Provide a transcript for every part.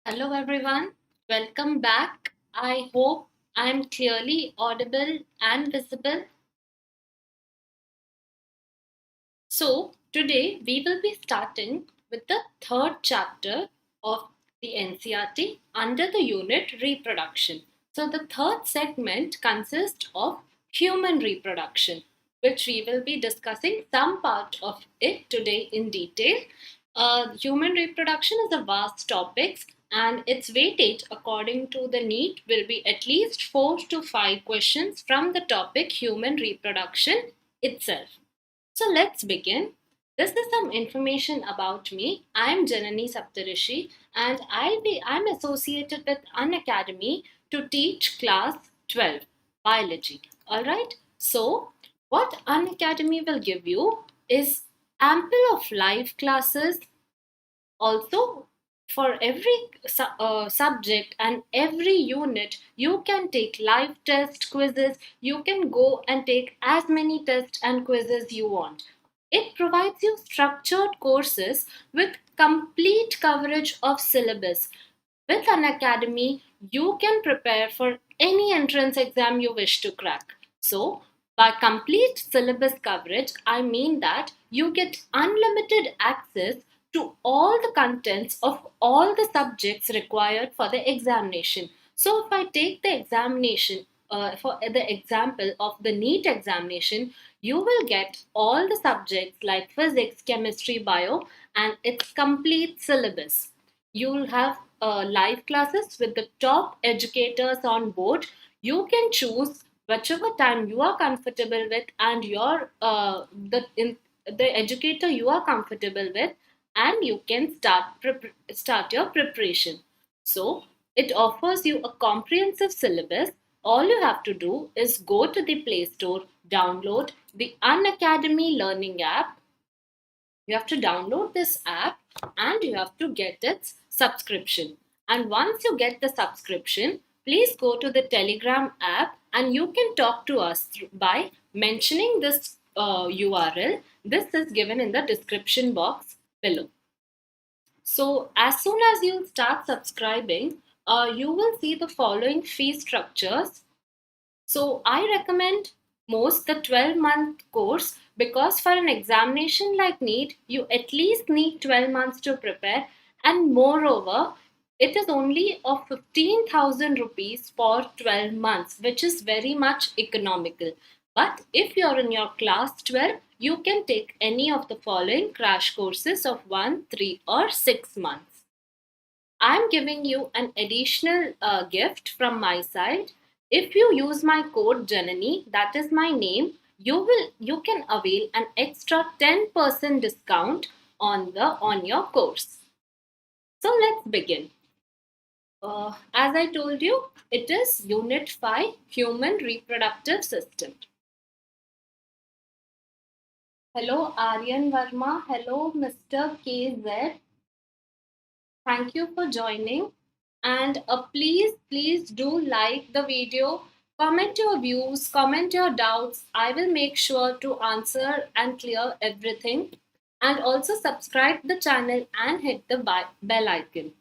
Hello everyone, welcome back. I hope I'm clearly audible and visible. So, today we will be starting with the third chapter of the NCRT under the unit Reproduction. So, the third segment consists of human reproduction, which we will be discussing some part of it today in detail. Human reproduction is a vast topic and its weightage according to the need will be at least 4 to 5 questions from the topic human reproduction itself. So let's begin. This is some information about me. I'm Janani Saptharishi and I'm associated with Unacademy to teach class 12 biology. Alright, so what Unacademy will give you is ample of live classes. Also, for every subject and every unit, you can take live test quizzes. You can go and take as many tests and quizzes you want. It provides you structured courses with complete coverage of syllabus. With an academy, you can prepare for any entrance exam you wish to crack. So, by complete syllabus coverage, I mean that you get unlimited access to all the contents of all the subjects required for the examination. So, if I take the examination, for the example of the NEET examination, you will get all the subjects like physics, chemistry, bio, and its complete syllabus. You'll have live classes with the top educators on board. You can choose whichever time you are comfortable with and the educator you are comfortable with, and you can start your preparation. So it offers you a comprehensive syllabus. All you have to do is go to the Play Store, download the Unacademy Learning app. You have to download this app and you have to get its subscription. And once you get the subscription, please go to the Telegram app and you can talk to us by mentioning this URL. This is given in the description box below. So, as soon as you start subscribing, you will see the following fee structures. So I recommend most the 12-month course because for an examination like NEET, you at least need 12 months to prepare, and moreover, it is only of 15,000 rupees for 12 months, which is very much economical. But if you're in your class 12, you can take any of the following crash courses of 1, 3, or 6 months. I'm giving you an additional gift from my side. If you use my code Janani, that is my name, you can avail an extra 10% discount on your course. So let's begin. As I told you, it is Unit 5, Human Reproductive System. Hello Aryan Verma. Hello Mr. KZ. Thank you for joining. And please do like the video, comment your views, comment your doubts. I will make sure to answer and clear everything. And also subscribe the channel and hit the bell icon.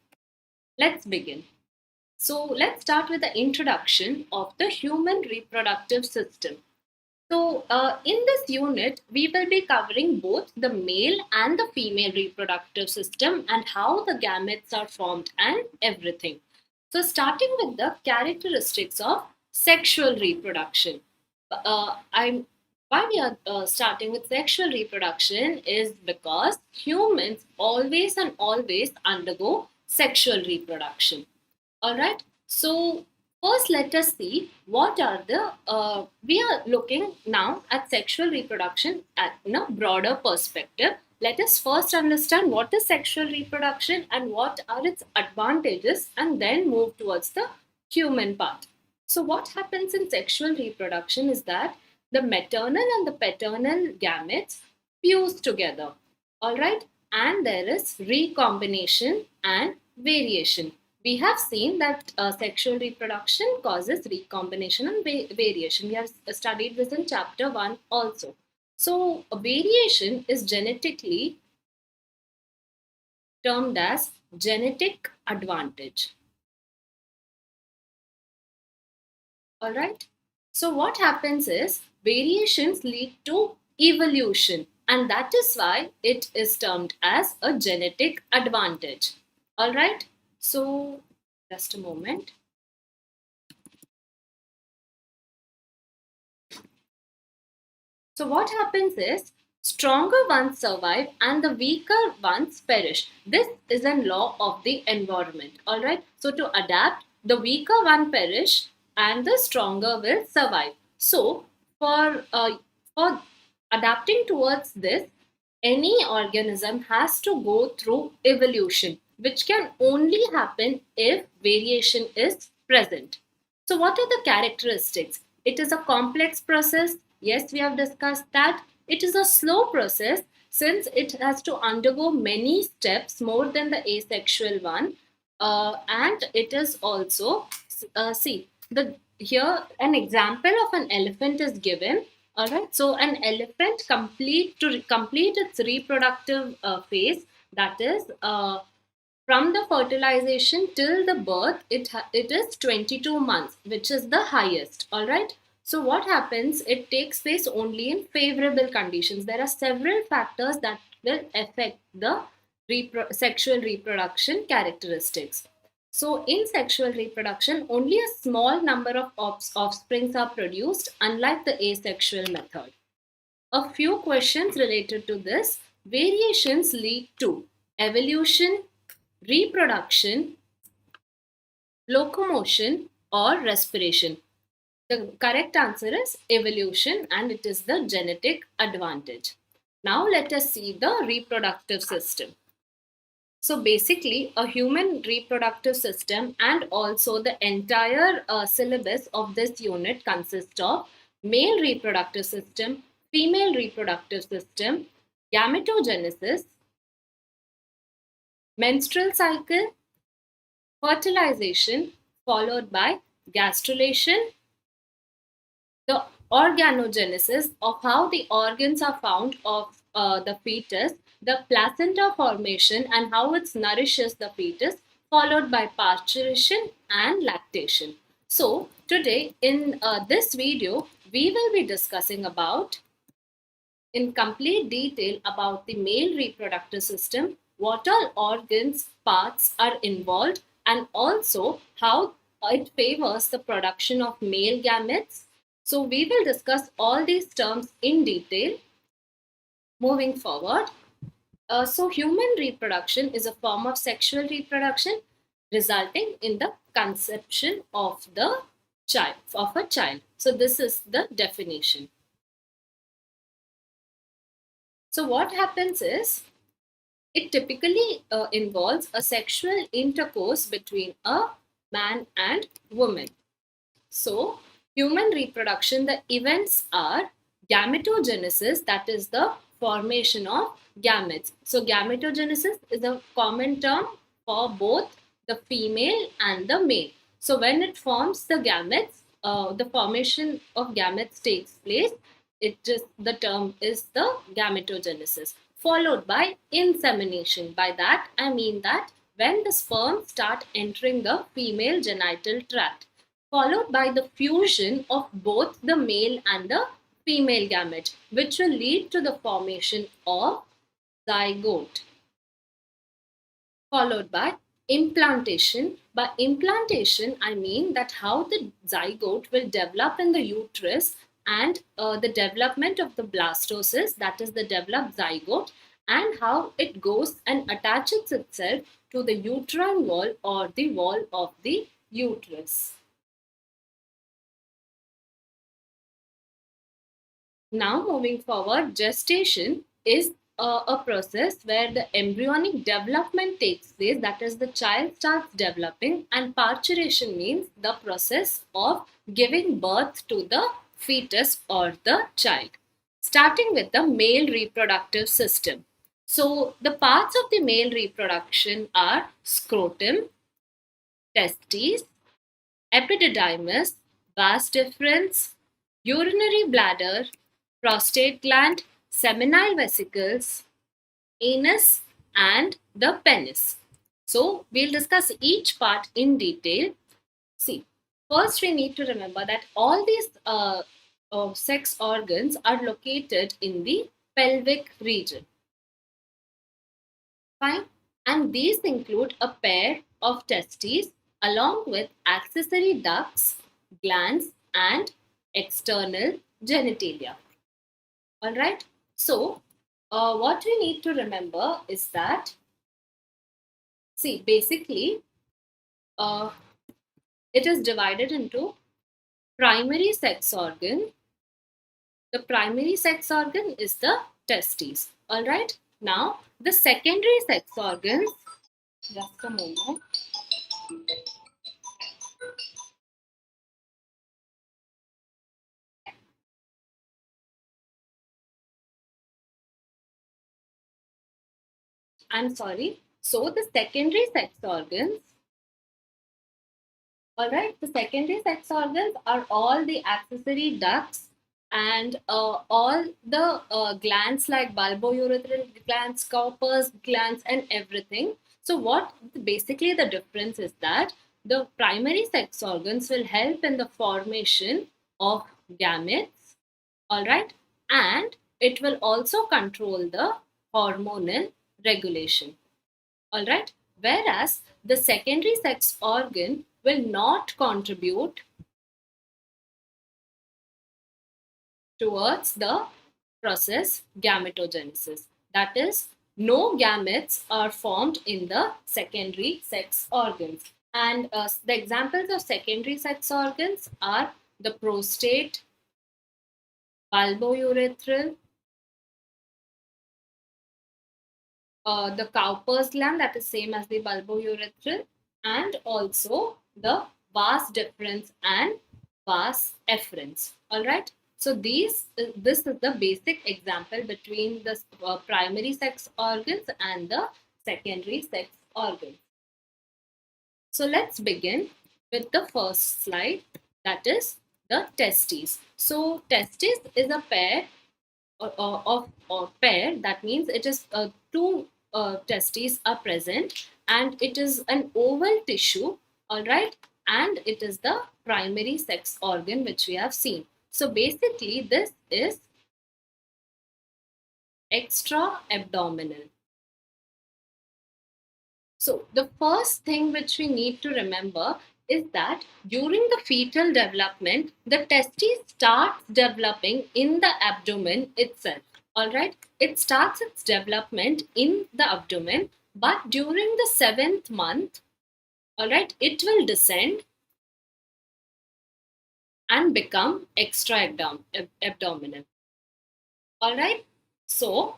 Let's begin. So let's start with the introduction of the human reproductive system. So, in this unit, we will be covering both the male and the female reproductive system and how the gametes are formed and everything. So, starting with the characteristics of sexual reproduction. Why we are starting with sexual reproduction is because humans always and always undergo sexual reproduction. All right. So first, let us see what are the. We are looking now at sexual reproduction in a broader perspective. Let us first understand what is sexual reproduction and what are its advantages, and then move towards the human part. So, what happens in sexual reproduction is that the maternal and the paternal gametes fuse together. All right, and there is recombination and variation. We have seen that sexual reproduction causes recombination and variation. We have studied this in chapter 1 also. So, variation is genetically termed as genetic advantage. All right. So what happens is variations lead to evolution, and that is why it is termed as a genetic advantage. All right. So just a moment. So what happens is stronger ones survive and the weaker ones perish. This is a law of the environment. All right. So to adapt, the weaker one perish and the stronger will survive. So for adapting towards this, any organism has to go through evolution, which can only happen if variation is present. So, what are the characteristics? It is a complex process. Yes, we have discussed that. It is a slow process since it has to undergo many steps more than the asexual one. And it is also, see, the here an example of an elephant is given. All right, so an elephant complete its reproductive phase, that is from the fertilization till the birth, it is 22 months, which is the highest. All right. So what happens? It takes place only in favorable conditions. There are several factors that will affect the sexual reproduction characteristics. So in sexual reproduction, only a small number of offsprings are produced, unlike the asexual method. A few questions related to this. Variations lead to evolution, reproduction, locomotion, or respiration. The correct answer is evolution, and it is the genetic advantage. Now let us see the reproductive system. So basically, a human reproductive system and also the entire syllabus of this unit consists of male reproductive system, female reproductive system, gametogenesis, menstrual cycle, fertilization, followed by gastrulation, the organogenesis of how the organs are found of the fetus, the placenta formation and how it nourishes the fetus, followed by parturition and lactation. So today in this video, we will be discussing about in complete detail about the male reproductive system, what all organs, parts are involved, and also how it favors the production of male gametes. So, we will discuss all these terms in detail moving forward. So, human reproduction is a form of sexual reproduction resulting in the conception of the child, of a child. So, this is the definition. So, what happens is it typically involves a sexual intercourse between a man and woman. So, human reproduction, the events are gametogenesis, that is the formation of gametes. So, gametogenesis is a common term for both the female and the male. So, when it forms the gametes, the formation of gametes takes place. The term is the gametogenesis, followed by insemination. By that, I mean that when the sperm start entering the female genital tract, followed by the fusion of both the male and the female gamete, which will lead to the formation of zygote, followed by implantation. By implantation, I mean that how the zygote will develop in the uterus and the development of the blastocyst, that is the developed zygote, and how it goes and attaches itself to the uterine wall or the wall of the uterus. Now, moving forward, gestation is a process where the embryonic development takes place, that is, the child starts developing, and parturition means the process of giving birth to the fetus or the child. Starting with the male reproductive system. So, the parts of the male reproduction are scrotum, testes, epididymis, vas deferens, urinary bladder, prostate gland, seminal vesicles, anus, and the penis. So we'll discuss each part in detail. See, first we need to remember that all these sex organs are located in the pelvic region. Fine. And these include a pair of testes along with accessory ducts, glands, and external genitalia. All right. So, what we need to remember is that, see, basically, uh, it is divided into primary sex organ. The primary sex organ is the testes. All right. Now, the secondary sex organs, just a moment. I'm sorry. So, the secondary sex organs, all right, the secondary sex organs are all the accessory ducts and all the glands like bulbourethral glands, corpus glands, and everything. So, what basically the difference is that the primary sex organs will help in the formation of gametes, all right, and it will also control the hormonal regulation, all right, whereas the secondary sex organ will not contribute towards the process gametogenesis. That is, no gametes are formed in the secondary sex organs. And the examples of secondary sex organs are the prostate, bulbourethral, the Cowper's gland, that is same as the bulbourethral, and also the vas deferens and vas efferens. All right. So this is the basic example between the primary sex organs and the secondary sex organs. So let's begin with the first slide, that is the testes. So testes is a pair of pair, that means it is two testes are present and it is an oval tissue, all right, and it is the primary sex organ which we have seen. So basically this is extra abdominal. So the first thing which we need to remember is that during the fetal development, the testes starts developing in the abdomen itself. All right, it starts its development in the abdomen, but during the 7th month, all right, it will descend and become extra abdominal. All right, so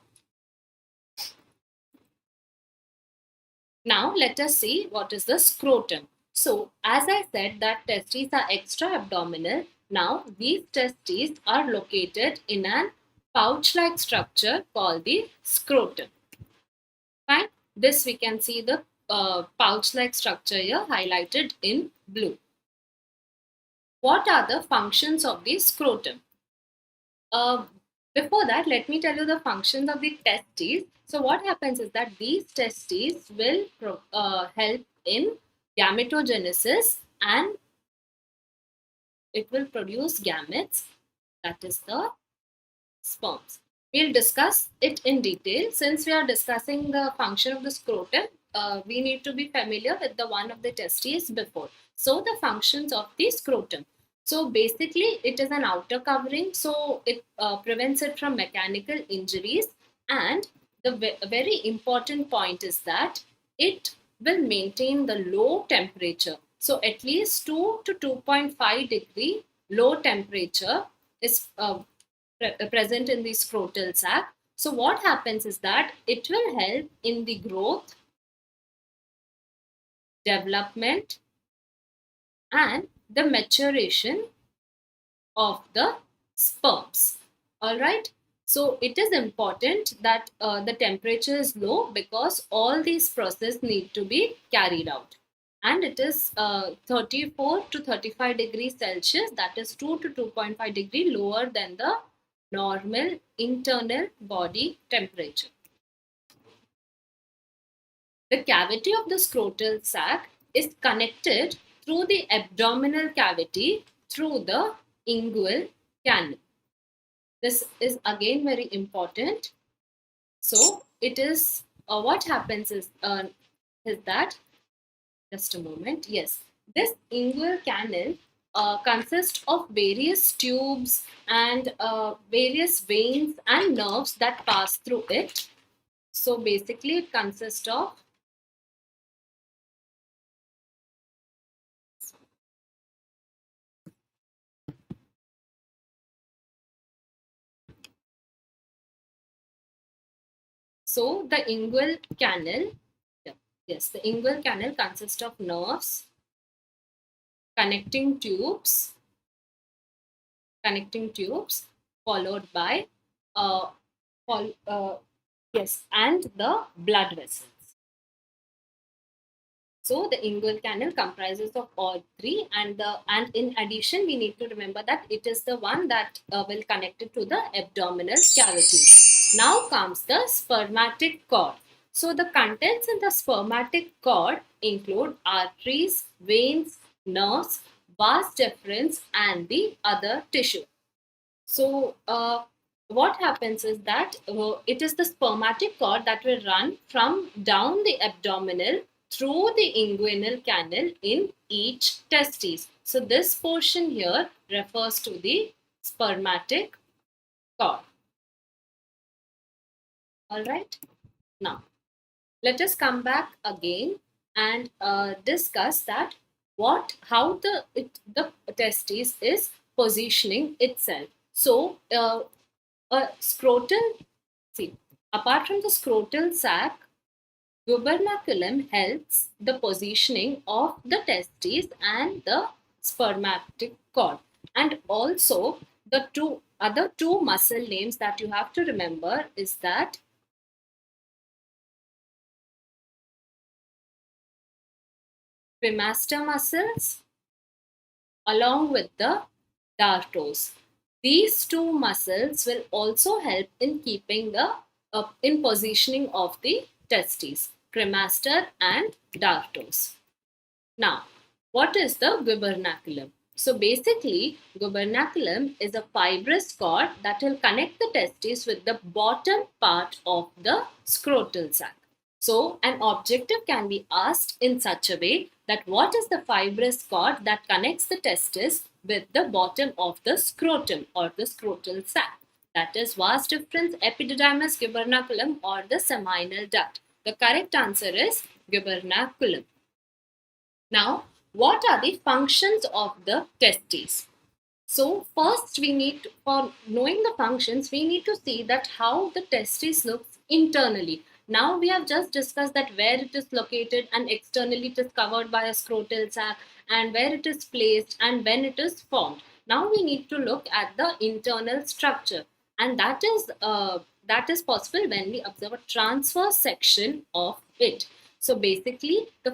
now let us see what is the scrotum. So as I said that testes are extra abdominal. Now these testes are located in an pouch-like structure called the scrotum. Fine. This we can see the pouch-like structure here highlighted in blue. What are the functions of the scrotum? Uh, Before that, let me tell you the functions of the testes. So what happens is that these testes will help in gametogenesis and it will produce gametes, that is the sperms. We'll discuss it in detail. Since we are discussing the function of the scrotum, we need to be familiar with the one of the testes before. So the functions of the scrotum. So basically it is an outer covering, so it prevents it from mechanical injuries, and the very important point is that it will maintain the low temperature. So at least 2 to 2.5 degree low temperature is present in the scrotal sac. So what happens is that it will help in the growth, development, and the maturation of the sperms. All right. So it is important that the temperature is low because all these processes need to be carried out. And it is 34 to 35 degrees Celsius, that is 2 to 2.5 degree lower than the normal internal body temperature. The cavity of the scrotal sac is connected through the abdominal cavity through the inguinal canal. This is again very important. So it is what happens is that, just a moment, yes, this inguinal canal consists of various tubes and various veins and nerves that pass through it. So basically it consists of so the inguinal canal, yes, the inguinal canal consists of nerves, connecting tubes, followed by yes, and the blood vessels. So the inguinal canal comprises of all three, and in addition we need to remember that it is the one that will connect it to the abdominal cavity. Now comes the spermatic cord. So the contents in the spermatic cord include arteries, veins, nerves, vas deferens, and the other tissue. So what happens is that it is the spermatic cord that will run from down the abdominal through the inguinal canal in each testes. So this portion here refers to the spermatic cord. All right. Now let us come back again and discuss that how the testes is positioning itself. So a scrotal, see, apart from the scrotal sac, gubernaculum helps the positioning of the testes and the spermatic cord. And also the other two muscle names that you have to remember is that cremaster muscles along with the dartos. These two muscles will also help in keeping the in positioning of the testes, cremaster and dartos. Now, what is the gubernaculum? So basically, gubernaculum is a fibrous cord that will connect the testes with the bottom part of the scrotal sac. So an objective can be asked in such a way that what is the fibrous cord that connects the testis with the bottom of the scrotum or the scrotal sac? That is vas deferens, epididymis, gubernaculum, or the seminal duct. The correct answer is gubernaculum. Now, what are the functions of the testes? So first we need to, for knowing the functions, we need to see that how the testis looks internally. Now we have just discussed that where it is located, and externally it is covered by a scrotal sac, and where it is placed and when it is formed. Now we need to look at the internal structure, and that is possible when we observe a transverse section of it. So basically the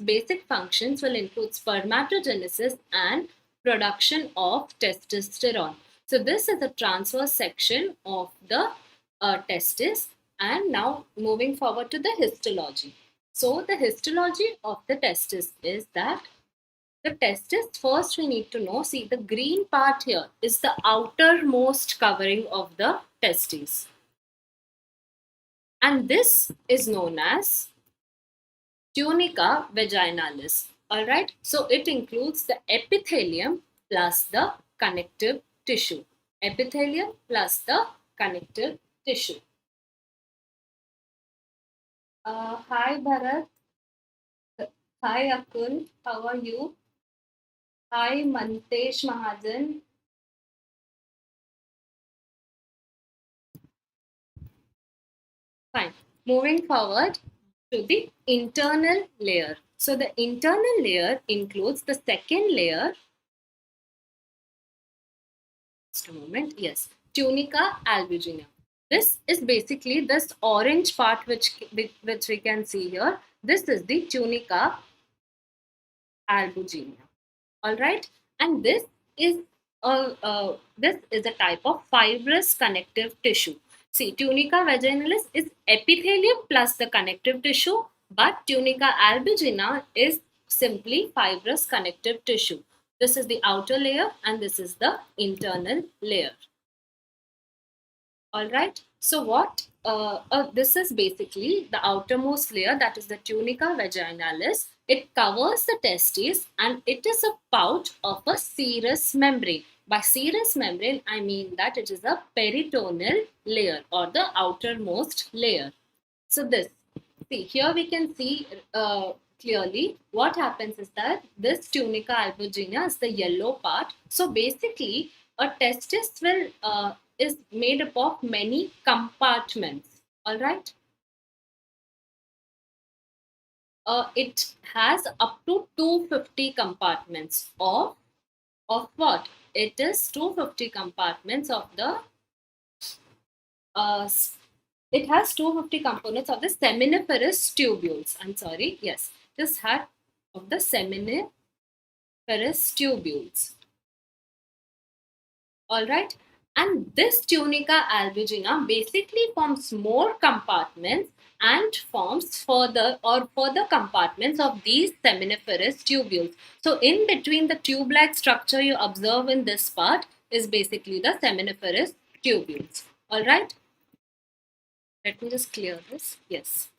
basic functions will include spermatogenesis and production of testosterone. So this is the transverse section of the testis. And now moving forward to the histology. So the histology of the testis is that the testis, first we need to know, see the green part here is the outermost covering of the testes. And this is known as tunica vaginalis. Alright, so it includes the epithelium plus the connective tissue. Epithelium plus the connective tissue. Hi Bharat. Hi Akul. How are you? Hi Mantesh Mahajan. Fine. Moving forward to the internal layer. So the internal layer includes the second layer. Just a moment. Yes. Tunica albuginea. This is basically this orange part which we can see here. This is the tunica albuginea. All right, and this is a type of fibrous connective tissue. See, tunica vaginalis is epithelium plus the connective tissue, but tunica albuginea is simply fibrous connective tissue. This is the outer layer and this is the internal layer. All right. So this is basically the outermost layer, that is the tunica vaginalis. It covers the testes and it is a pouch of a serous membrane. By serous membrane, I mean that it is a peritoneal layer or the outermost layer. So see here we can see clearly what happens is that this tunica albuginea is the yellow part. So basically a testis will is made up of many compartments. All right. It has up to 250 compartments of what? It is 250 compartments of the uh, it has 250 components of the seminiferous tubules. I'm sorry. Yes, this had of the seminiferous tubules. All right. And this tunica albuginea basically forms more compartments and forms further compartments of these seminiferous tubules. So in between the tube-like structure you observe in this part is basically the seminiferous tubules. All right. Let me just clear this. Yes.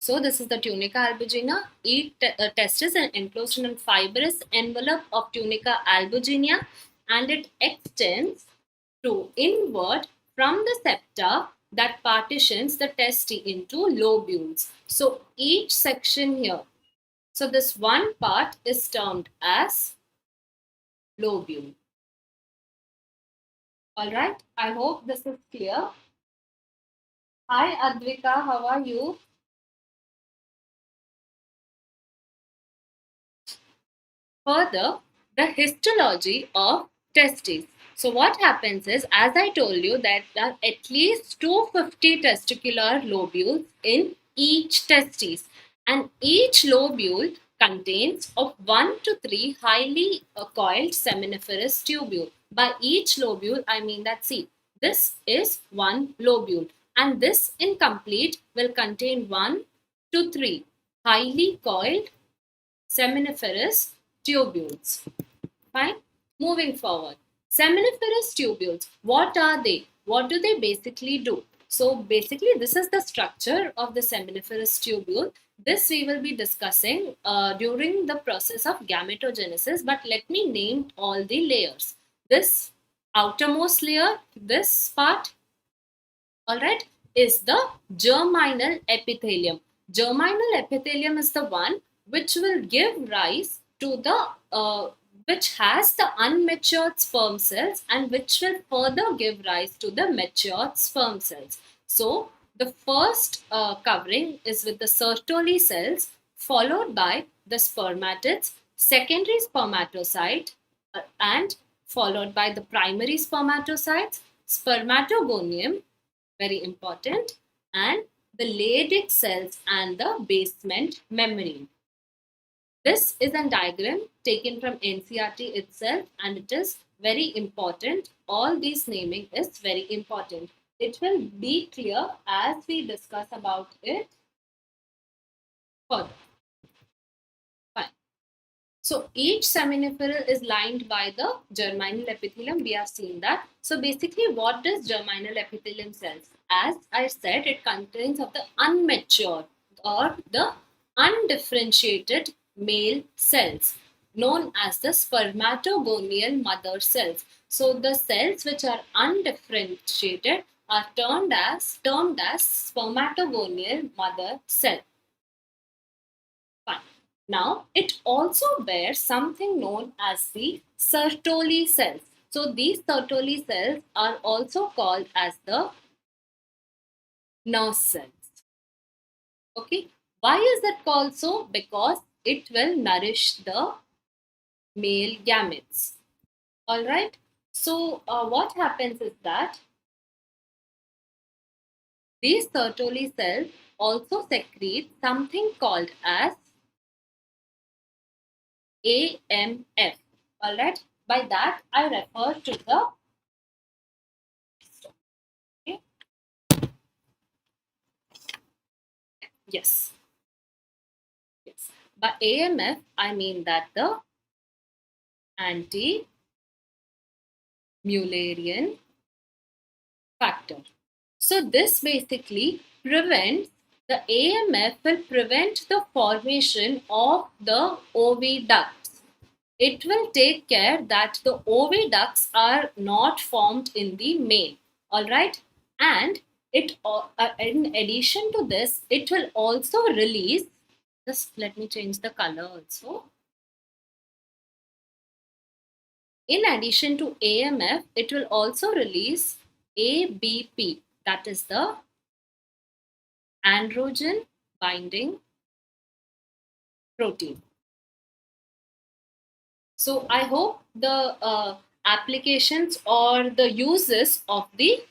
So this is the tunica albuginea. Each testis is enclosed in a fibrous envelope of tunica albuginea, and it extends to inward from the septa that partitions the testi into lobules. So each section here, so this one part is termed as lobule. All right. I hope this is clear. Hi Advika, how are you? Further, the histology of testes. So what happens is, as I told you, that there are at least 250 testicular lobules in each testes, and each lobule contains of 1 to 3 highly coiled seminiferous tubule. By each lobule, I mean that, see, this is one lobule, and this incomplete will contain 1 to 3 highly coiled seminiferous tubules. Fine. Moving forward. Seminiferous tubules. What are they? What do they basically do? So basically this is the structure of the seminiferous tubule. This we will be discussing during the process of gametogenesis, but let me name all the layers. This outermost layer, this part, all right, is the germinal epithelium. Germinal epithelium is the one which will give rise to the which has the unmatured sperm cells and which will further give rise to the matured sperm cells. So the first covering is with the Sertoli cells, followed by the spermatids, secondary spermatocyte, and followed by the primary spermatocytes, spermatogonium, very important, and the Leydig cells and the basement membrane. This is a diagram taken from NCERT itself, and it is very important. All these naming is very important. It will be clear as we discuss about it further. Fine. So each seminiferal is lined by the germinal epithelium. We have seen that. So basically, what does germinal epithelium cells? As I said, it contains of the unmature or the undifferentiated male cells known as the spermatogonial mother cells. So the cells which are undifferentiated are termed as spermatogonial mother cell. Fine. Now, it also bears something known as the Sertoli cells. So, these Sertoli cells are also called as the nurse cells. Okay. Why is that called so? Because it will nourish the male gametes. Alright. So, what happens is that these Sertoli cells also secrete something called as AMF. Alright. By that, I refer to the okay. Yes. Yes. By AMF, I mean that the anti-Mullerian factor. So this basically prevents, the AMF will prevent the formation of the oviducts. It will take care that the oviducts are not formed in the male. Alright. And in addition to this, it will also release, just let me change the color also. In addition to AMF, it will also release ABP, that is the androgen binding protein. So I hope the applications or the uses of the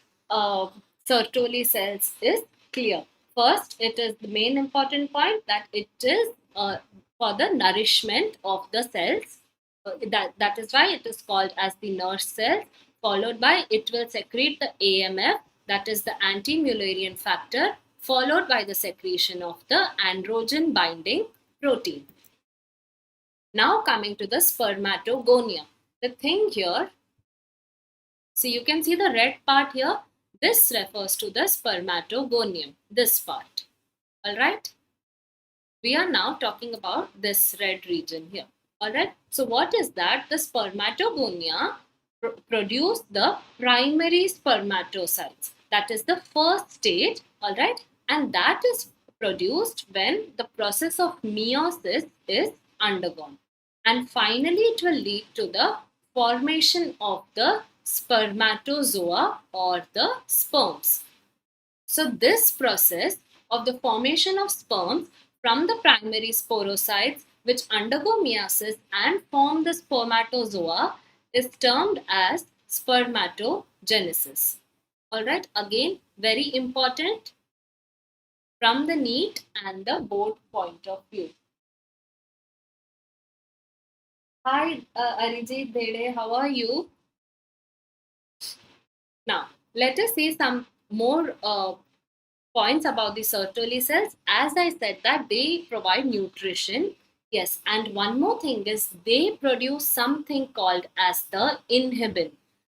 Sertoli cells is clear. First, it is the main important point that it is for the nourishment of the cells. That is why it is called as the nurse cell. Followed by, it will secrete the AMF, that is the anti-Mullerian factor, followed by the secretion of the androgen binding protein. Now coming to the spermatogonia. The thing here, so you can see the red part here. This refers to the spermatogonium, this part. Alright. We are now talking about this red region here. Alright. So what is that? The spermatogonia produce the primary spermatocytes. That is the first stage. Alright. And that is produced when the process of meiosis is undergone. And finally, it will lead to the formation of the spermatozoa or the sperms. So this process of the formation of sperms from the primary sporocytes which undergo meiosis and form the spermatozoa is termed as spermatogenesis. Alright, again very important from the NEET and the board point of view. Hi, Arijit Dede, how are you? Now, let us see some more points about the Sertoli cells. As I said that they provide nutrition. Yes, and one more thing is they produce something called as the inhibin.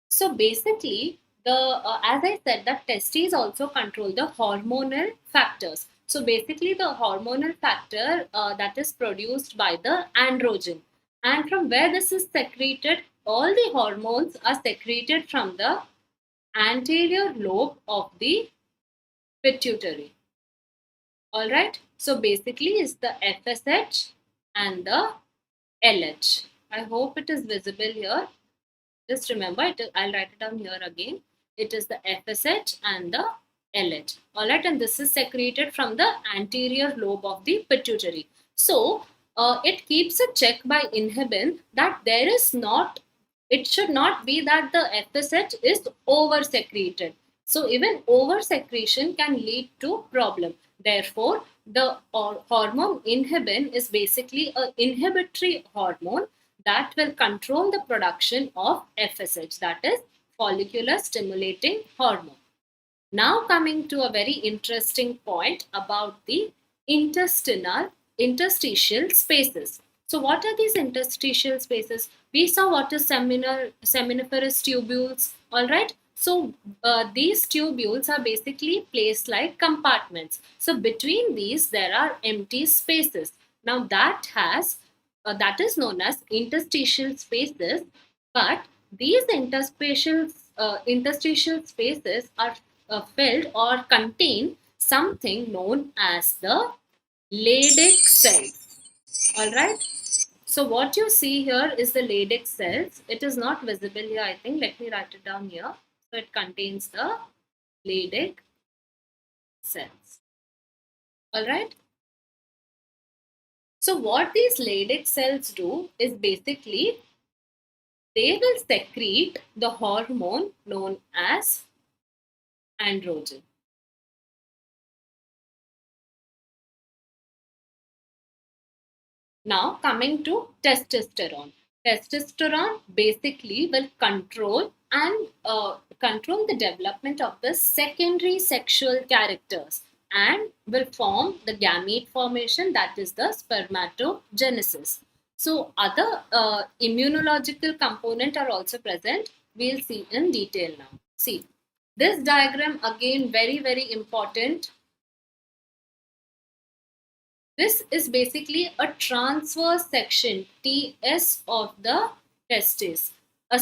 So basically, as I said that testes also control the hormonal factors. So basically the hormonal factor that is produced by the androgen. And from where this is secreted, all the hormones are secreted from the anterior lobe of the pituitary. Alright, so basically it's the FSH and the LH. I hope it is visible here. Just remember, I'll write it down here again. It is the FSH and the LH. Alright, and this is secreted from the anterior lobe of the pituitary. So, it keeps a check by inhibin that there is not, it should not be that the FSH is over secreted. So even over secretion can lead to problem. Therefore, the hormone inhibin is basically an inhibitory hormone that will control the production of FSH, that is follicular stimulating hormone. Now coming to a very interesting point about the interstitial spaces. So what are these interstitial spaces? We saw what is seminiferous tubules, alright? So these tubules are basically placed like compartments. So between these there are empty spaces. Now that is known as interstitial spaces, but these interstitial spaces are filled or contain something known as the Leydig cells. Alright. So what you see here is the Leydig cells. It is not visible here, I think. Let me write it down here. So it contains the Leydig cells. Alright. So what these Leydig cells do is basically they will secrete the hormone known as androgen. Now coming to testosterone. Testosterone basically will control and control the development of the secondary sexual characters. and will form the gamete formation, that is the spermatogenesis. So other immunological component are also present. We'll see in detail now. See, this diagram again very important. This is basically a transverse section TS of the testes. A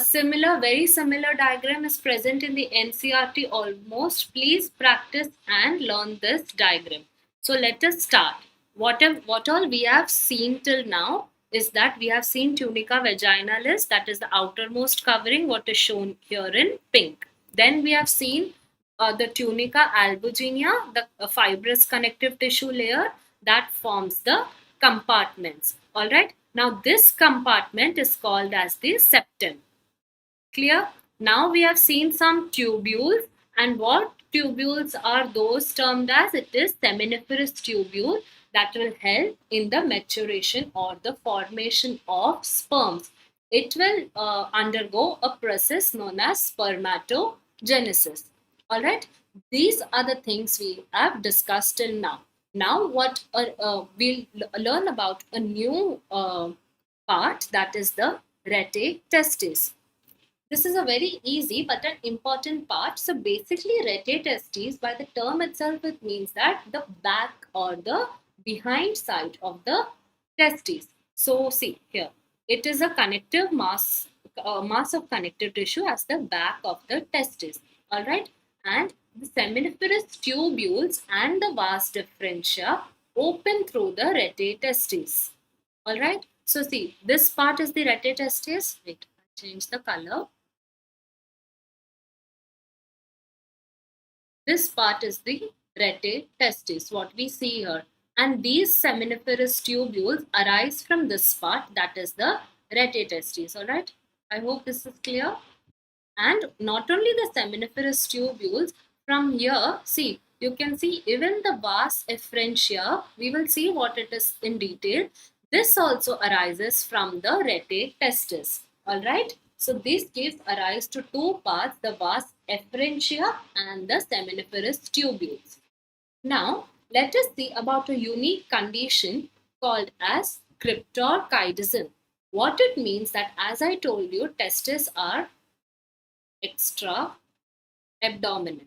very similar diagram is present in the NCERT almost. Please practice and learn this diagram. So let us start. What all we have seen till now is that we have seen tunica vaginalis, that is the outermost covering, what is shown here in pink. Then we have seen the tunica albuginea, the fibrous connective tissue layer that forms the compartments. All right. Now this compartment is called as the septum. Clear? Now we have seen some tubules, and what tubules are those termed as? It is seminiferous tubule that will help in the maturation or the formation of sperms. It will undergo a process known as spermatogenesis. All right. These are the things we have discussed till now. Now, we'll learn about a new part, that is the rete testis. This is a very easy but an important part. So basically, rete testes, by the term itself, it means that the back or the behind side of the testes. So see here, it is a connective mass of connective tissue as the back of the testis. All right, and the seminiferous tubules and the vas deferentia open through the rete testis. All right, so see, this part is the rete testis. Wait, I change the color. This part is the rete testis, what we see here. And these seminiferous tubules arise from this part, that is the rete testis. All right. I hope this is clear. And not only the seminiferous tubules, from here, see, you can see even the vas efferentia. We will see what it is in detail. This also arises from the rete testis. All right. So this gives rise to two parts, the vas efferentia and the seminiferous tubules. Now, let us see about a unique condition called as cryptocytism. What it means that, as I told you, testes are extra abdominal.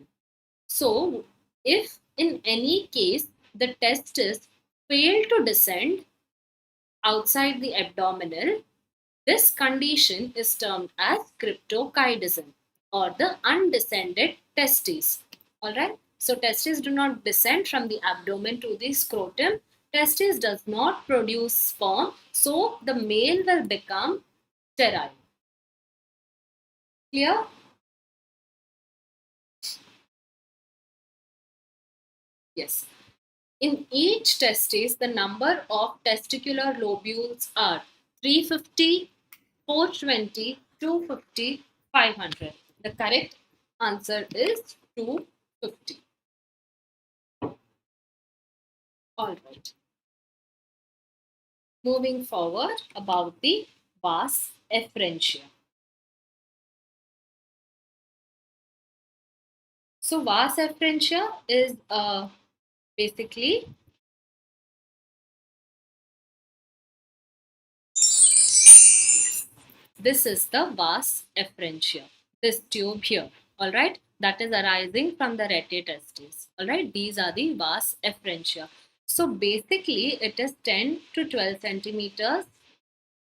So, if in any case the testes fail to descend outside the abdominal, this condition is termed as cryptocytism or the undescended testes. All right. So testes do not descend from the abdomen to the scrotum. Testes does not produce sperm, so the male will become sterile. Clear? Yes. In each testis, the number of testicular lobules are 350, 420, 250, 500. The correct answer is 250. All right. Moving forward about the vas efferentia. So vas efferentia is basically this is the vas efferentia, this tube here. All right, that is arising from the rete testis. All right, these are the vas efferentia. So basically, it is 10 to 12 centimeters.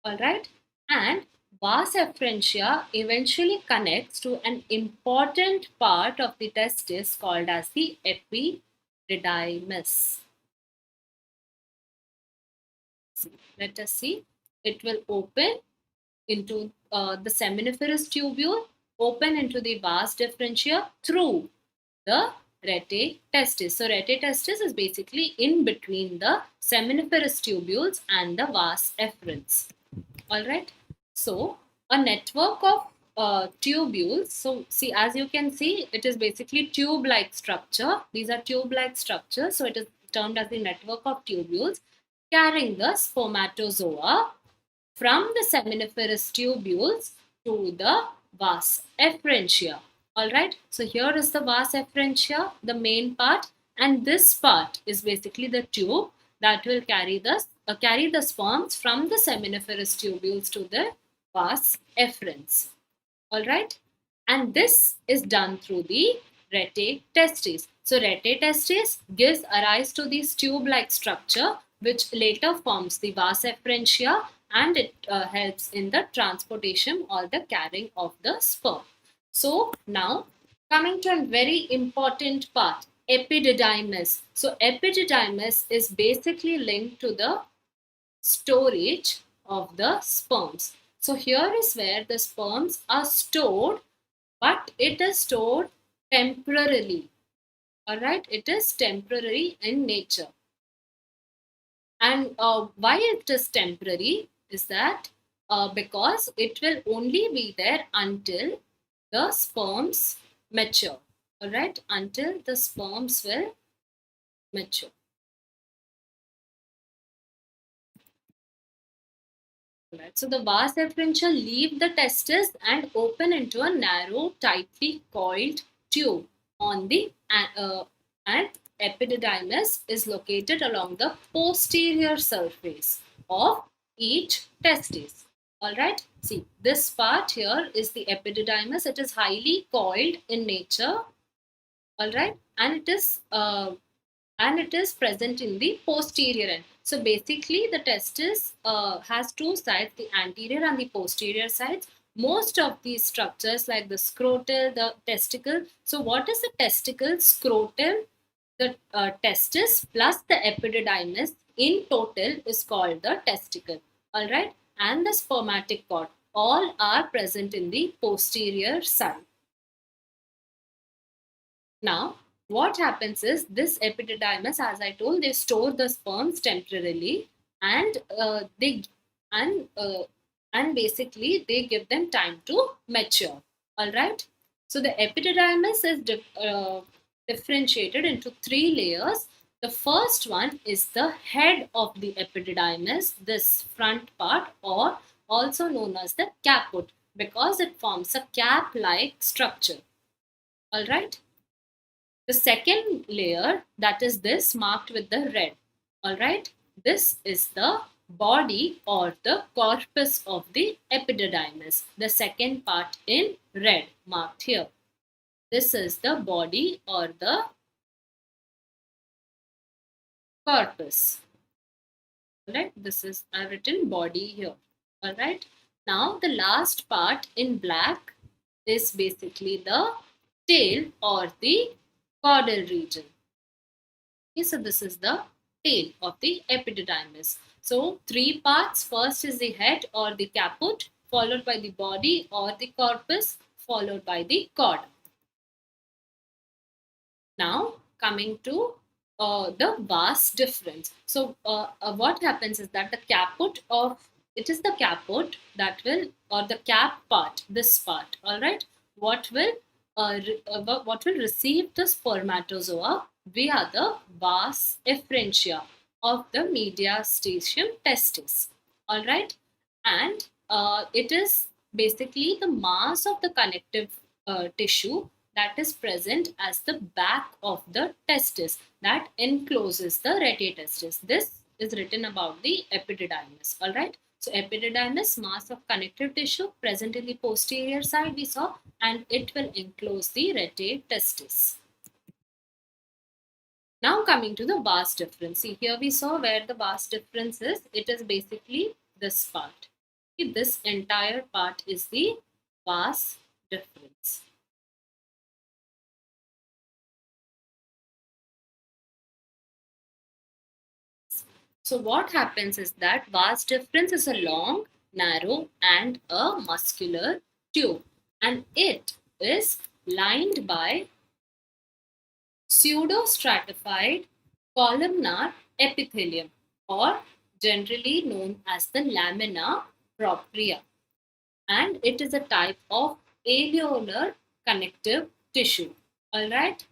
All right, and vas efferentia eventually connects to an important part of the testis called as the epididymis. Let us see. It will open into the seminiferous tubule, open into the vas deferentia through the rete testis. So rete testis is basically in between the seminiferous tubules and the vas efferents. All right. So a network of tubules. So see, as you can see, it is basically tube-like structure. These are tube-like structures. So it is termed as the network of tubules carrying the spermatozoa from the seminiferous tubules to the vas efferentia. All right. So here is the vas efferentia, the main part. And this part is basically the tube that will carry the sperms from the seminiferous tubules to the vas efferents. All right, and this is done through the rete testes. So rete testes gives arise to this tube-like structure, which later forms the vas efferentia, and it helps in the transportation or the carrying of the sperm. So now coming to a very important part, epididymis. So epididymis is basically linked to the storage of the sperms. So here is where the sperms are stored, but it is stored temporarily. All right, it is temporary in nature. And why it is temporary is that because it will only be there until the sperms mature. All right, until the sperms will mature. Right. So the vas efferentia leave the testis and open into a narrow, tightly coiled tube on the and epididymis is located along the posterior surface of each testis. All right. See, this part here is the epididymis. It is highly coiled in nature. All right, and it is present in the posterior end. So basically the testis has two sides, the anterior and the posterior sides. Most of these structures like the scrotal, the testicle. So what is the testicle? Scrotal, the testis plus the epididymis in total is called the testicle. All right, and the spermatic cord all are present in the posterior side. Now, what happens is this epididymis, as I told, they store the sperms temporarily, and and uh, and basically they give them time to mature. All right. So the epididymis is differentiated into three layers. The first one is the head of the epididymis, this front part, or also known as the caput, because it forms a cap-like structure. All right. The second layer, that is this marked with the red. All right. This is the body or the corpus of the epididymis. The second part in red marked here. This is the body or the corpus. All right. This is, I've written body here. All right. Now the last part in black is basically the tail or the caudal region. Okay, so this is the tail of the epididymis. So three parts. First is the head or the caput, followed by the body or the corpus, followed by the cord. Now coming to the vas difference. So what happens is that the caput of, it is the caput that will, or the cap part, this part. All right, what will receive the spermatozoa via the vas efferentia of the mediastinum testis. All right, and it is basically the mass of the connective tissue that is present as the back of the testis that encloses the rete testis. This is written about the epididymis. All right. So epididymis, mass of connective tissue present in the posterior side we saw, and it will enclose the rete testis. Now coming to the vas difference. See, here we saw where the vas difference is. It is basically this part. See, this entire part is the vas difference. So what happens is that vas difference is a long, narrow and a muscular tube, and it is lined by pseudostratified columnar epithelium, or generally known as the lamina propria, and it is a type of alveolar connective tissue. All right.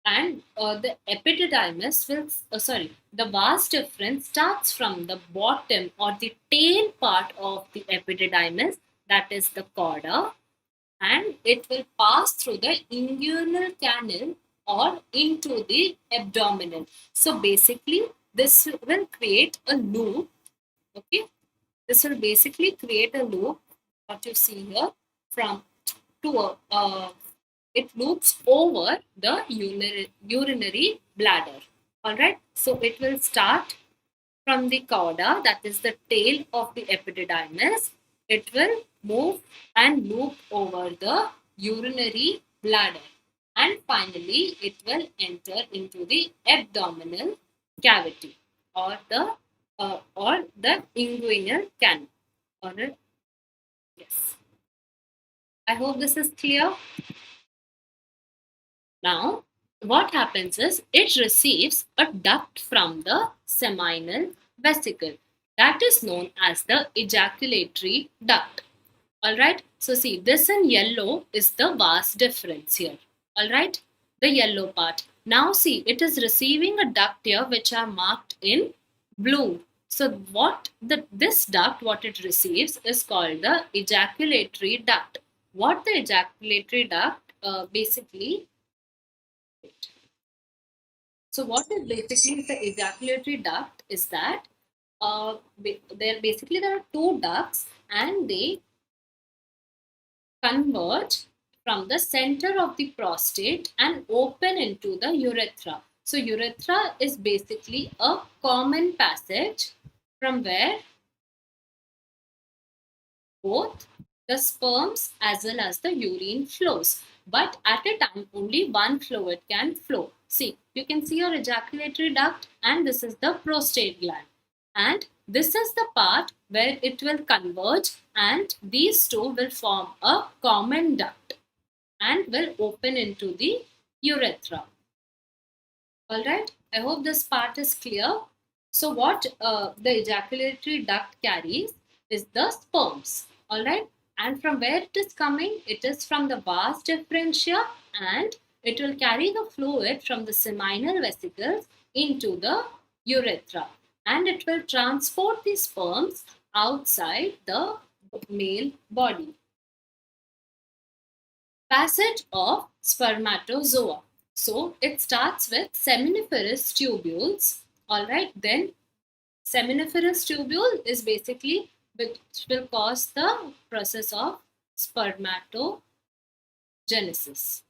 And the epididymis will, the vas difference starts from the bottom or the tail part of the epididymis, that is the cauda, and it will pass through the inguinal canal or into the abdominal. So basically, this will create a loop. Okay, this will basically create a loop. What you see here from to it loops over the urinary bladder. All right, so it will start from the cauda, that is the tail of the epididymis. It will move and loop over the urinary bladder, and finally it will enter into the abdominal cavity or the inguinal canal. All right. Yes. I hope this is clear. Now, what happens is it receives a duct from the seminal vesicle that is known as the ejaculatory duct. All right. So, see, this in yellow is the vast difference here. All right. The yellow part. Now, see, it is receiving a duct here which are marked in blue. So, this duct, what it receives is called the ejaculatory duct. What the ejaculatory duct basically So what is basically the ejaculatory duct is that there are two ducts and they converge from the center of the prostate and open into the urethra. So urethra is basically a common passage from where both the sperms as well as the urine flows. But at a time, only one fluid can flow. See, you can see your ejaculatory duct, and this is the prostate gland. And this is the part where it will converge, and these two will form a common duct and will open into the urethra. All right, I hope this part is clear. So, what the ejaculatory duct carries is the sperms. All right, and from where it is coming, it is from the vas deferentia, and it will carry the fluid from the seminal vesicles into the urethra, and it will transport the sperms outside the male body. Passage of spermatozoa. So it starts with seminiferous tubules. All right, then seminiferous tubule is basically which will cause the process of spermatogenesis.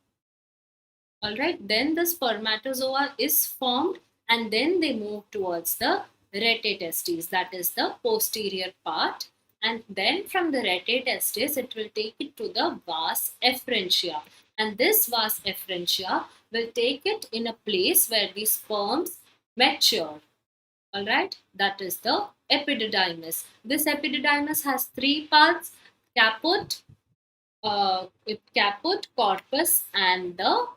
All right, then the spermatozoa is formed and then they move towards the rete testes, that is the posterior part, and then from the rete testes it will take it to the vas efferentia, and this vas efferentia will take it in a place where the sperms mature. All right, that is the epididymis. This epididymis has three parts: caput, caput, corpus, and the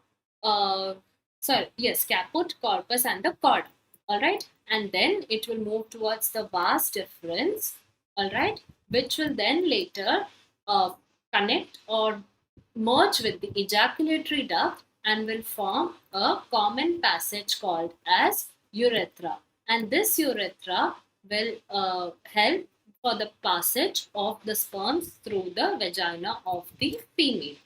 caput, corpus, and the cord. All right, and then it will move towards the vas deferens. All right, which will then later connect or merge with the ejaculatory duct and will form a common passage called as urethra. And this urethra will help for the passage of the sperms through the vagina of the female.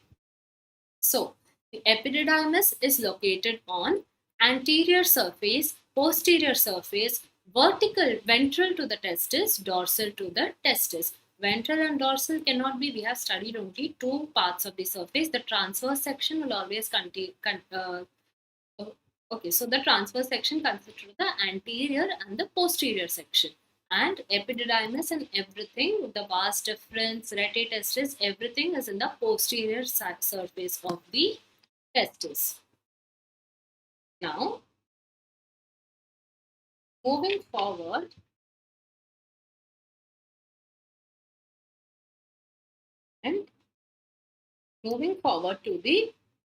So, the epididymis is located on anterior surface, posterior surface, vertical, ventral to the testis, dorsal to the testis. Ventral and dorsal cannot be, we have studied only two parts of the surface. The transverse section will always contain, okay, so the transverse section consists of the anterior and the posterior section. And epididymis and everything, the vas deferens, rete testis, everything is in the posterior surface of the testis. Now, moving forward, and moving forward to the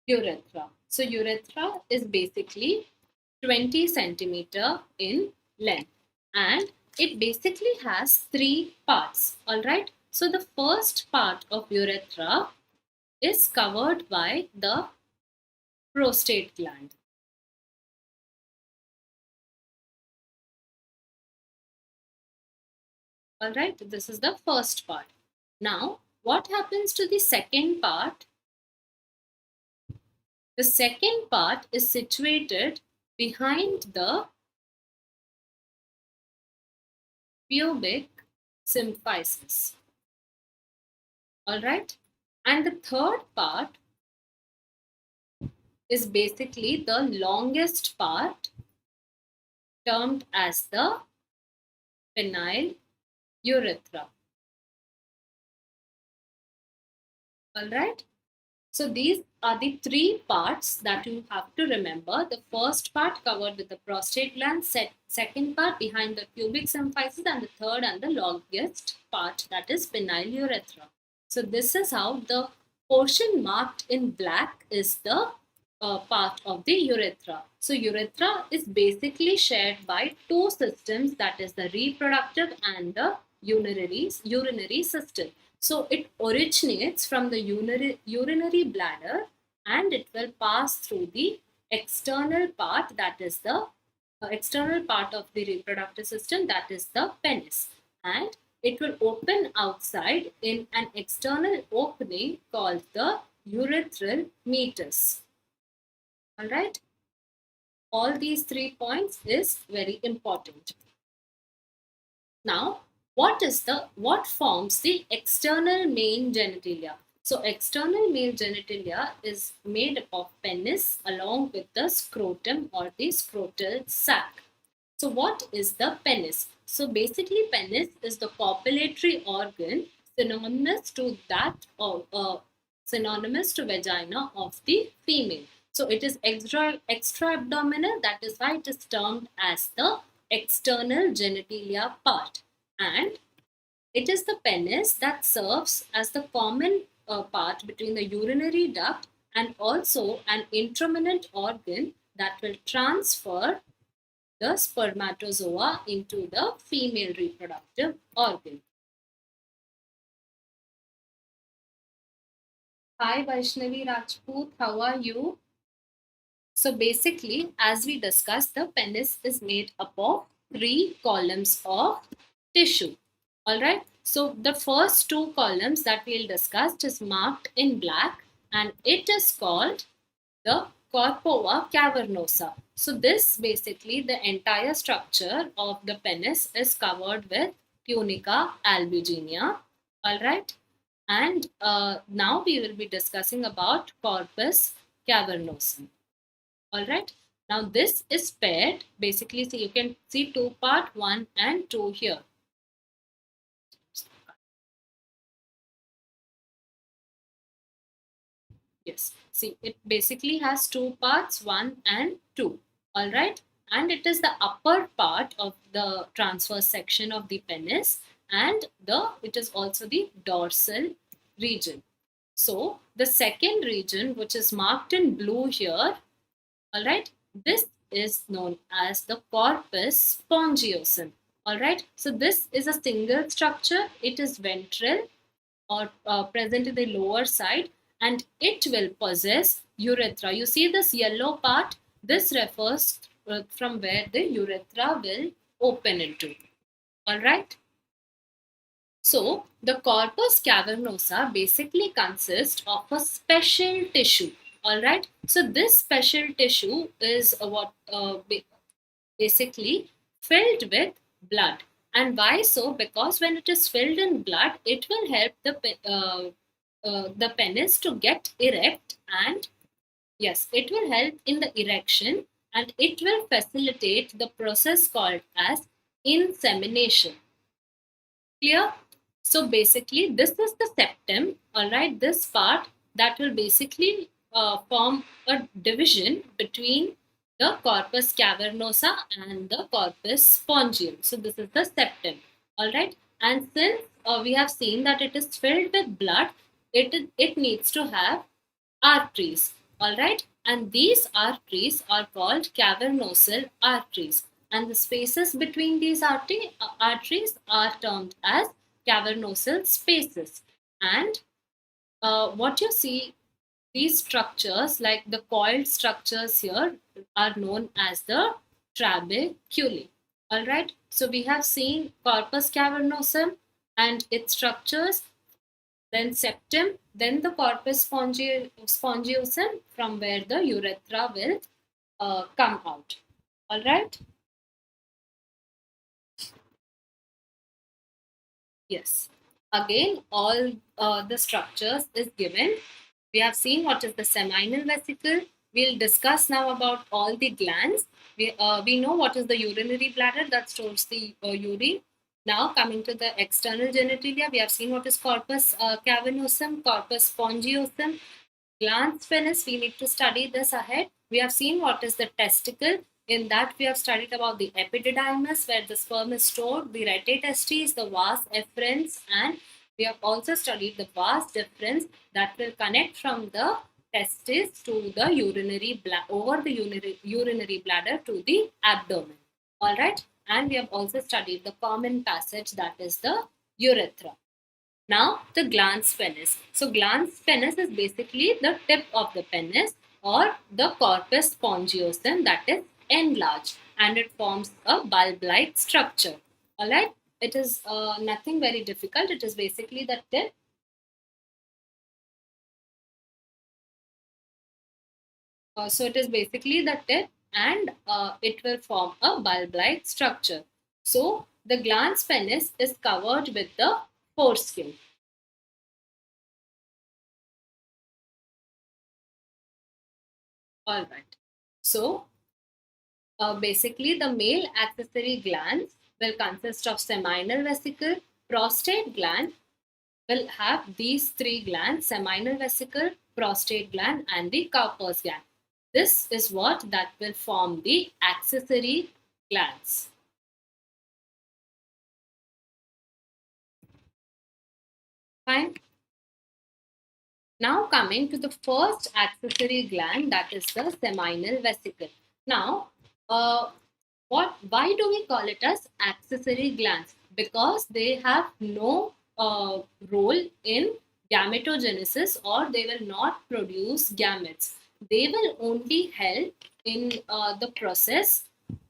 urethra. So, urethra is basically 20 centimeter in length, and it basically has three parts. All right. So, the first part of urethra is covered by the prostate gland. All right, this is the first part. Now, what happens to the second part? The second part is situated behind the pubic symphysis. Alright? And the third part is basically the longest part, termed as the penile urethra. Alright? So these are the three parts that you have to remember. The first part covered with the prostate gland, second part behind the pubic symphysis, and the third and the longest part, that is penile urethra. So this is how the portion marked in black is the part of the urethra. So urethra is basically shared by two systems, that is the reproductive and the urinary system. So it originates from the urinary bladder and it will pass through the external part, that is the external part of the reproductive system, that is the penis, and it will open outside in an external opening called the urethral meatus. Alright, all these 3 points is very important. Now, what forms the external main genitalia? So external male genitalia is made up of penis along with the scrotum or the scrotal sac. So what is the penis? So basically penis is the copulatory organ synonymous to synonymous to vagina of the female. So it is extra abdominal, that is why it is termed as the external genitalia part, and it is the penis that serves as the common part between the urinary duct and also an intraminate organ that will transfer the spermatozoa into the female reproductive organ. Hi Vaishnavi Rajput, how are you? So basically, as we discussed, the penis is made up of 3 columns of tissue. Alright, so the first 2 columns that we'll discuss is marked in black and it is called the Corpus Cavernosa. So this basically the entire structure of the penis is covered with tunica albuginea. Alright, and now we will be discussing about Corpus Cavernosum. Alright, now this is paired. Basically, see, you can see 2 part 1 and 2 here. Yes, see, it basically has 2 parts 1 and 2. Alright, and it is the upper part of the transverse section of the penis, and it is also the dorsal region. So the second region, which is marked in blue here, alright, this is known as the Corpus Spongiosin. Alright, so this is a single structure. It is ventral or present in the lower side, and it will possess urethra. You see this yellow part? This refers from where the urethra will open into. Alright. So, the corpus cavernosa basically consists of a special tissue. Alright. So, this special tissue is basically filled with blood. And why so? Because when it is filled in blood, it will help the penis to get erect, and yes, it will help in the erection, and it will facilitate the process called as insemination. Clear? So basically, this is the septum, alright, this part that will basically form a division between the corpus cavernosa and the corpus spongium. So this is the septum, alright. And since we have seen that it is filled with blood, it needs to have arteries, alright. And these arteries are called cavernosal arteries, and the spaces between these arteries are termed as cavernosal spaces. And what you see, these structures like the coiled structures here are known as the trabeculae. Alright, so we have seen corpus cavernosum and its structures. then septum, then the corpus spongiosum, from where the urethra will come out. All right. Yes. Again, all the structures is given. We have seen what is the seminal vesicle. We'll discuss now about all the glands. We know what is the urinary bladder that stores the urine. Now coming to the external genitalia, we have seen what is corpus cavernosum, corpus spongiosum, glans penis. We need to study this ahead. We have seen what is the testicle. In that, we have studied about the epididymis, where the sperm is stored, the rete testes, the vas efferents, and we have also studied the vas deferens that will connect from the testis to the over the urinary bladder to the abdomen. All right, and we have also studied the common passage, that is the urethra. Now, the glans penis. So, glans penis is basically the tip of the penis or the corpus spongiosum that is enlarged, and it forms a bulb-like structure. Alright, it is nothing very difficult. It is basically the tip. So, it is basically the tip, and it will form a bulb-like structure. So, the glans penis is covered with the foreskin. All right. So, basically, the male accessory glands will consist of seminal vesicle, prostate gland will have these three glands: seminal vesicle, prostate gland, and the Corpus gland. This is what that will form the accessory glands. Fine. Now coming to the first accessory gland, that is the seminal vesicle. Now, why do we call it as accessory glands? Because they have no role in gametogenesis, or they will not produce gametes. They will only help in the process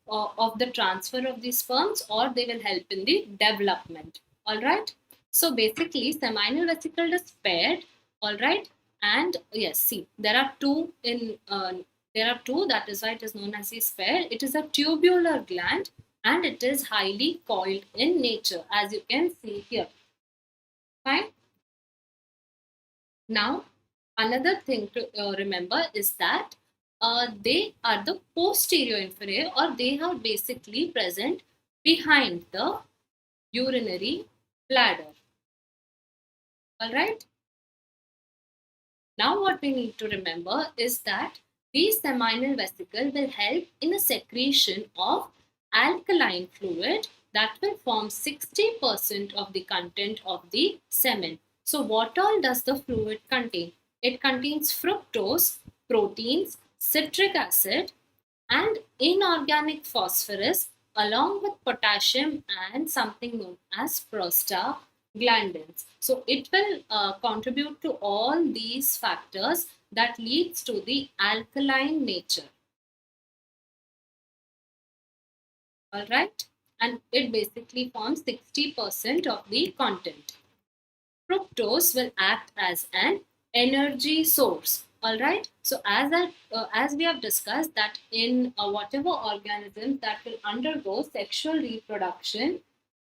of the transfer of the sperms, or they will help in the development. All right. So basically, seminal vesicle is paired. All right. And yes, see, there are two in there are two, that is why it is known as the spare. It is a tubular gland, and it is highly coiled in nature, as you can see here. Fine. Now, another thing to remember is that they are the posterior inferior, or they are basically present behind the urinary bladder. All right. Now, what we need to remember is that the seminal vesicle will help in the secretion of alkaline fluid that will form 60% of the content of the semen. So, what all does the fluid contain? It contains fructose, proteins, citric acid, and inorganic phosphorus, along with potassium and something known as prostaglandins. So it will contribute to all these factors that leads to the alkaline nature. All right, and it basically forms 60% of the content. Fructose will act as an energy source. All right. So as we have discussed that in whatever organism that will undergo sexual reproduction,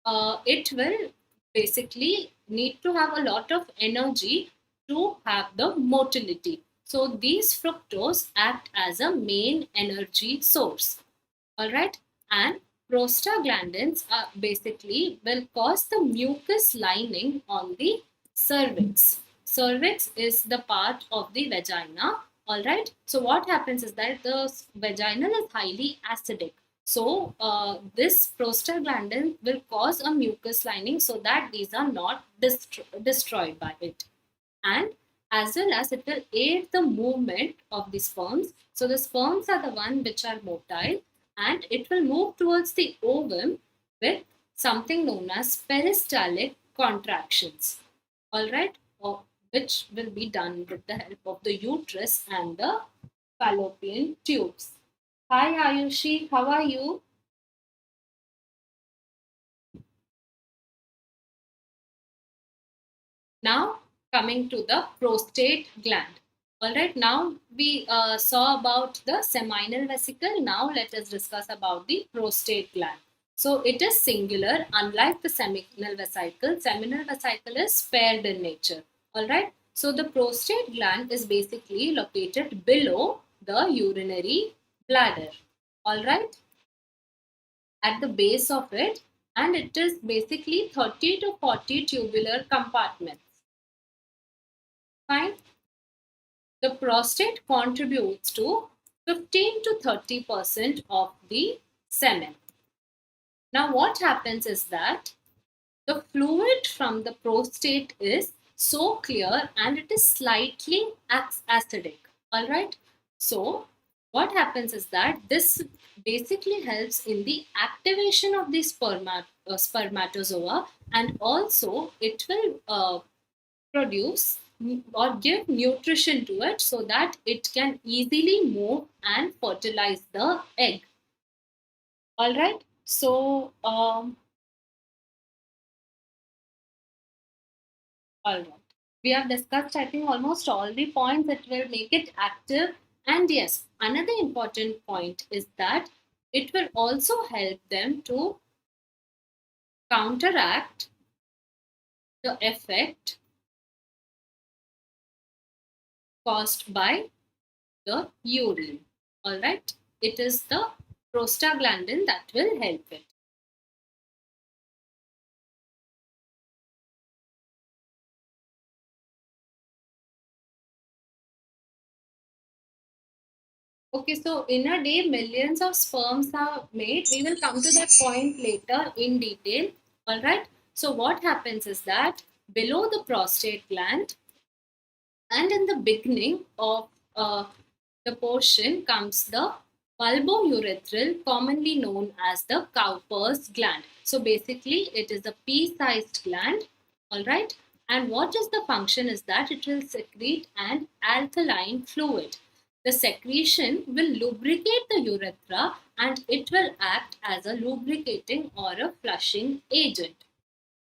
it will basically need to have a lot of energy to have the motility. So these fructose act as a main energy source. All right. And prostaglandins are basically will cause the mucus lining on the cervix. Cervix is the part of the vagina. All right. So what happens is that the vagina is highly acidic. So this prostaglandin will cause a mucus lining, so that these are not destroyed by it, and as well as it will aid the movement of the sperms. So the sperms are the one which are motile, and it will move towards the ovum with something known as peristaltic contractions. All right, which will be done with the help of the uterus and the fallopian tubes. Hi Ayushi, how are you? Now coming to the prostate gland. All right, now we saw about the seminal vesicle. Now let us discuss about the prostate gland. So it is singular, unlike the seminal vesicle. Seminal vesicle is paired in nature. All right, so the prostate gland is basically located below the urinary bladder. All right, at the base of it, and it is basically 30 to 40 tubular compartments. Fine. The prostate contributes to 15 to 30% of the semen. Now what happens is that the fluid from the prostate is so clear and it is slightly acidic. All right. So what happens is that this basically helps in the activation of the spermatozoa, and also it will produce or give nutrition to it so that it can easily move and fertilize the egg. All right. So, all right. We have discussed, I think, almost all the points that will make it active. And yes, another important point is that it will also help them to counteract the effect caused by the urine. All right. It is the prostaglandin that will help it. Okay, so in a day, millions of sperms are made. We will come to that point later in detail. All right. So what happens is that below the prostate gland and in the beginning of the portion comes the bulbourethral, commonly known as the Cowper's gland. So basically, it is a pea-sized gland. All right. And what is the function is that it will secrete an alkaline fluid. The secretion will lubricate the urethra and it will act as a lubricating or a flushing agent.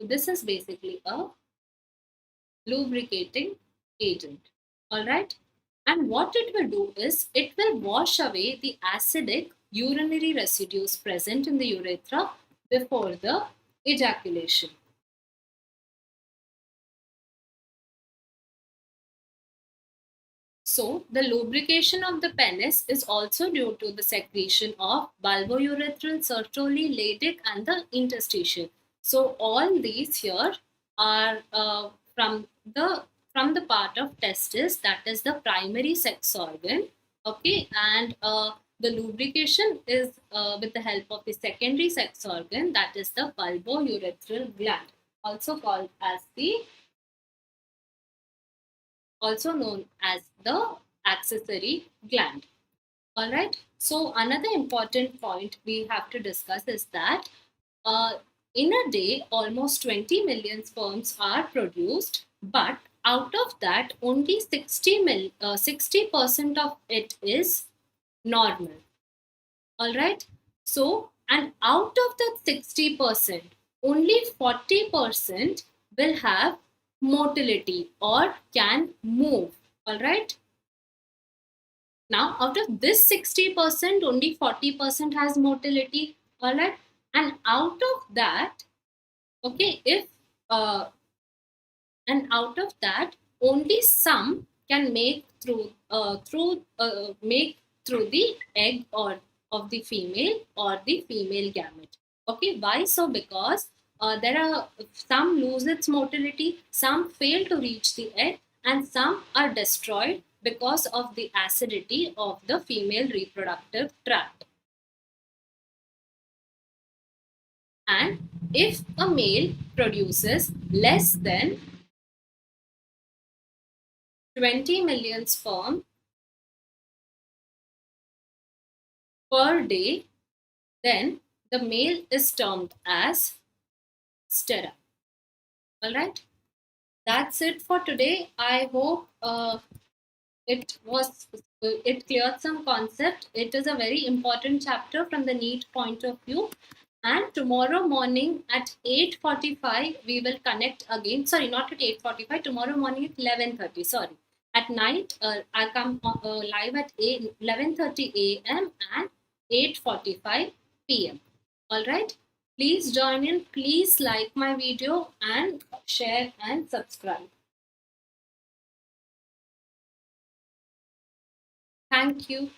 So this is basically a lubricating agent. All right. And what it will do is it will wash away the acidic urinary residues present in the urethra before the ejaculation. So, the lubrication of the penis is also due to the secretion of bulbourethral, Sertoli, Leydig, and the interstitial. So, all these here are from the part of testis, that is the primary sex organ. Okay, and the lubrication is with the help of the secondary sex organ, that is the bulbourethral gland, also called as the also known as the accessory gland. All right. So another important point we have to discuss is that uh, in a day, almost 20 million sperms are produced, but out of that, only 60% of it is normal. All right. So, and out of that 60%, only 40% will have motility or can move. All right. Now, out of this 60%, only 40% has motility. All right. And out of that, okay, if and out of that, only some can make through the egg or of the female or the female gamete. Okay, why so? Because there are some lose its motility, some fail to reach the egg, and some are destroyed because of the acidity of the female reproductive tract. And if a male produces less than 20 million sperm per day, then the male is termed as sterile. All right, that's it for today. I hope it cleared some concept. It is a very important chapter from the NEET point of view, And tomorrow morning at 8:45 we will connect again. Sorry, not at 8:45. Tomorrow morning at 11:30. Sorry. At night, I'll come live at 11:30 a.m. and 8:45 p.m. All right. Please join in. Please like my video and share and subscribe. Thank you.